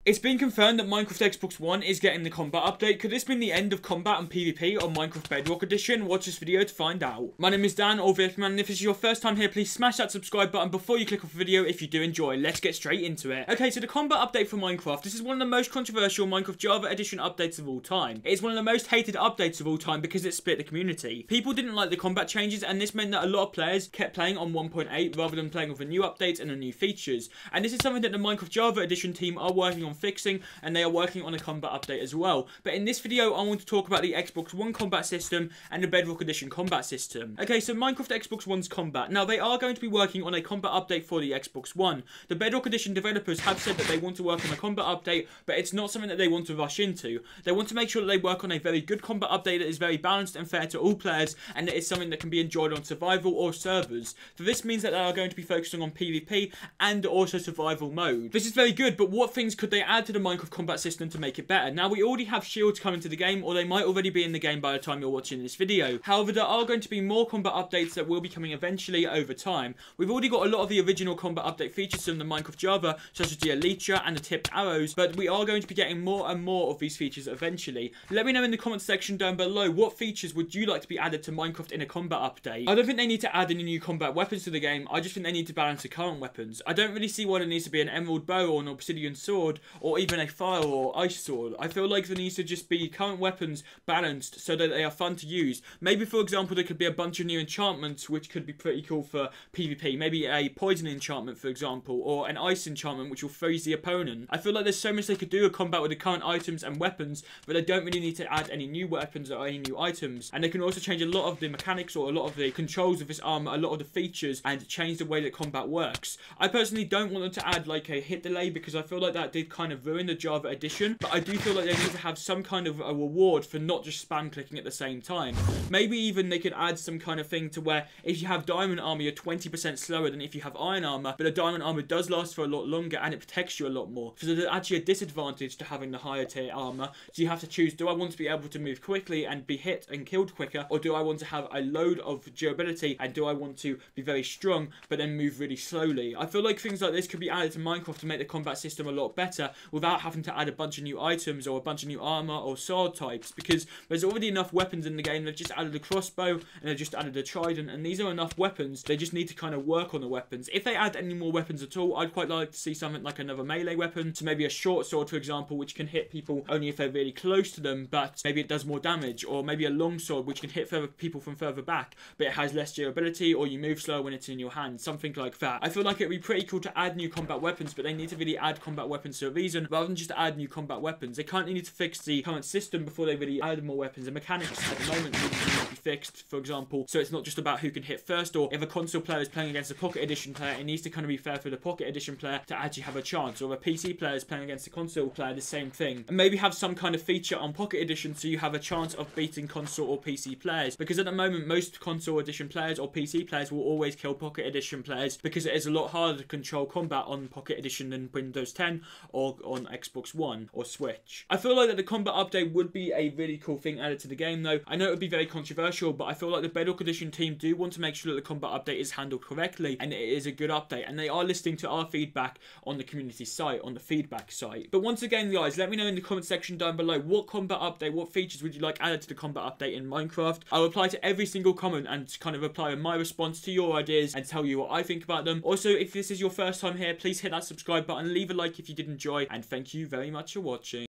It's been confirmed that Minecraft Xbox One is getting the combat update. Could this mean the end of combat and PvP on Minecraft Bedrock Edition? Watch this video to find out. My name is Dan, or Vietman, and if this is your first time here, please smash that subscribe button before you click off the video if you do enjoy. Let's get straight into it. Okay, so the combat update for Minecraft. This is one of the most controversial Minecraft Java Edition updates of all time. It is one of the most hated updates of all time because it split the community. People didn't like the combat changes, and this meant that a lot of players kept playing on 1.8 rather than playing with the new updates and the new features. And this is something that the Minecraft Java Edition team are working on fixing, and they are working on a combat update as well. But in this video, I want to talk about the Xbox One combat system and the Bedrock Edition combat system. Okay, so Minecraft Xbox One's combat. Now, they are going to be working on a combat update for the Xbox One. The Bedrock Edition developers have said that they want to work on a combat update, but it's not something that they want to rush into. They want to make sure that they work on a very good combat update that is very balanced and fair to all players, and that it's something that can be enjoyed on survival or servers. So this means that they are going to be focusing on PvP and also survival mode. This is very good, but what things could they add to the Minecraft combat system to make it better? Now, we already have shields coming to the game, or they might already be in the game by the time you're watching this video. However, there are going to be more combat updates that will be coming eventually over time. We've already got a lot of the original combat update features from the Minecraft Java, such as the Elytra and the tipped arrows, but we are going to be getting more and more of these features eventually. Let me know in the comments section down below, what features would you like to be added to Minecraft in a combat update? I don't think they need to add any new combat weapons to the game, I just think they need to balance the current weapons. I don't really see why there needs to be an emerald bow or an obsidian sword, or even a fire or ice sword. I feel like there needs to just be current weapons balanced so that they are fun to use. Maybe, for example, there could be a bunch of new enchantments which could be pretty cool for PvP. Maybe a poison enchantment, for example, or an ice enchantment which will freeze the opponent. I feel like there's so much they could do with combat with the current items and weapons, but they don't really need to add any new weapons or any new items. And they can also change a lot of the mechanics or a lot of the controls of this armor, a lot of the features, and change the way that combat works. I personally don't want them to add like a hit delay, because I feel like that did kind of ruin the Java Edition, but I do feel like they need to have some kind of a reward for not just spam clicking at the same time. Maybe even they could add some kind of thing to where if you have diamond armor, you're 20% slower than if you have iron armor, but the diamond armor does last for a lot longer and it protects you a lot more. So there's actually a disadvantage to having the higher tier armor. So you have to choose, do I want to be able to move quickly and be hit and killed quicker, or do I want to have a load of durability, and do I want to be very strong but then move really slowly? I feel like things like this could be added to Minecraft to make the combat system a lot better without having to add a bunch of new items or a bunch of new armor or sword types, because there's already enough weapons in the game. They've just added a crossbow and they've just added a trident, and these are enough weapons. They just need to kind of work on the weapons. If they add any more weapons at all, I'd quite like to see something like another melee weapon, so maybe a short sword, for example, which can hit people only if they're really close to them, but maybe it does more damage, or maybe a long sword which can hit people from further back, but it has less durability, or you move slower when it's in your hand, something like that. I feel like it'd be pretty cool to add new combat weapons, but they need to really add combat weapons for a reason, rather than just add new combat weapons. They can't need to fix the current system before they really add more weapons. The mechanics at the moment need to be fixed, for example, so it's not just about who can hit first, or if a console player is playing against a Pocket Edition player, it needs to kind of be fair for the Pocket Edition player to actually have a chance, or if a PC player is playing against a console player, the same thing. And maybe have some kind of feature on Pocket Edition so you have a chance of beating console or PC players, because at the moment most console edition players or PC players will always kill Pocket Edition players, because it is a lot harder to control combat on Pocket Edition than Windows 10 or on Xbox One or Switch. I feel like that the combat update would be a really cool thing added to the game though. I know it would be very controversial, but I feel like the Bedrock Edition team do want to make sure that the combat update is handled correctly and it is a good update, and they are listening to our feedback on the community site, on the feedback site. But once again guys, let me know in the comment section down below, what combat update, what features would you like added to the combat update in Minecraft? I'll reply to every single comment and kind of reply with my response to your ideas and tell you what I think about them. Also, if this is your first time here, please hit that subscribe button, leave a like if you did enjoy, and thank you very much for watching.